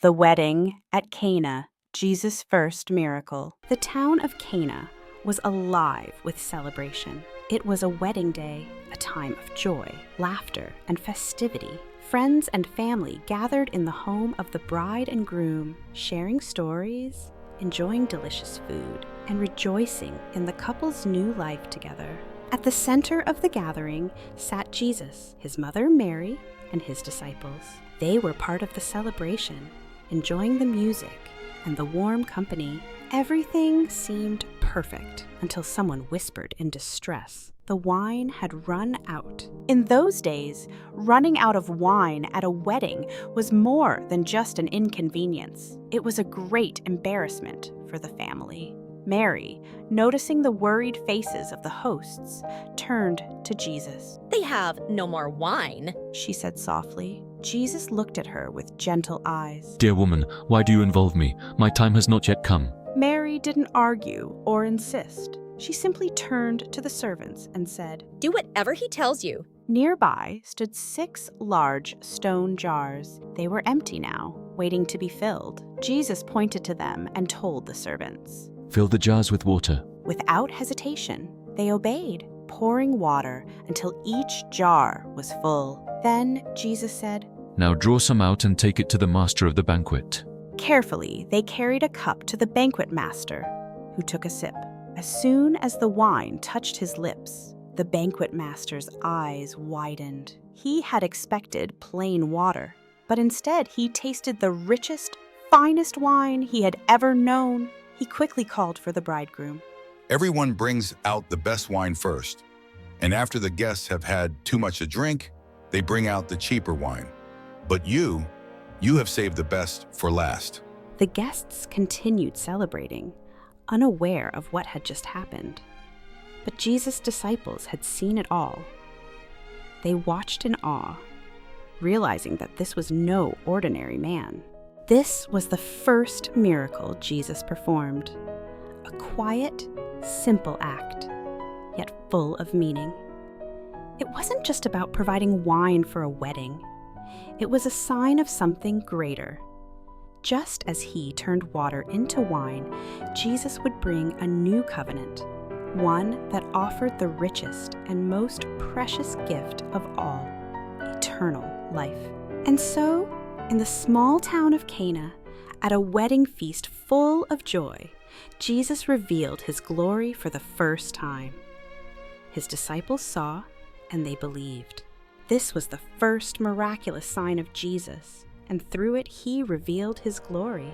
The wedding at Cana, Jesus' first miracle. The town of Cana was alive with celebration. It was a wedding day, a time of joy, laughter, and festivity. Friends and family gathered in the home of the bride and groom, sharing stories, enjoying delicious food, and rejoicing in the couple's new life together. At the center of the gathering sat Jesus, his mother Mary, and his disciples. They were part of the celebration, enjoying the music and the warm company. Everything seemed perfect until someone whispered in distress. The wine had run out. In those days, running out of wine at a wedding was more than just an inconvenience. It was a great embarrassment for the family. Mary, noticing the worried faces of the hosts, turned to Jesus. "They have no more wine," she said softly. Jesus looked at her with gentle eyes. "Dear woman, why do you involve me? My time has not yet come." Mary didn't argue or insist. She simply turned to the servants and said, "Do whatever he tells you." Nearby stood 6 large stone jars. They were empty now, waiting to be filled. Jesus pointed to them and told the servants, "Fill the jars with water." Without hesitation, they obeyed, pouring water until each jar was full. Then Jesus said, "Now draw some out and take it to the master of the banquet." Carefully, they carried a cup to the banquet master, who took a sip. As soon as the wine touched his lips, the banquet master's eyes widened. He had expected plain water, but instead he tasted the richest, finest wine he had ever known. He quickly called for the bridegroom. Everyone brings out the best wine first, and after the guests have had too much to drink, they bring out the cheaper wine. But you have saved the best for last. The guests continued celebrating, unaware of what had just happened. But Jesus' disciples had seen it all. They watched in awe, realizing that this was no ordinary man. This was the first miracle Jesus performed. A quiet, simple act, yet full of meaning. It wasn't just about providing wine for a wedding. It was a sign of something greater. Just as he turned water into wine, Jesus would bring a new covenant, one that offered the richest and most precious gift of all, eternal life. And so, in the small town of Cana, at a wedding feast full of joy, Jesus revealed his glory for the first time. His disciples saw, and they believed. This was the first miraculous sign of Jesus, and through it he revealed his glory.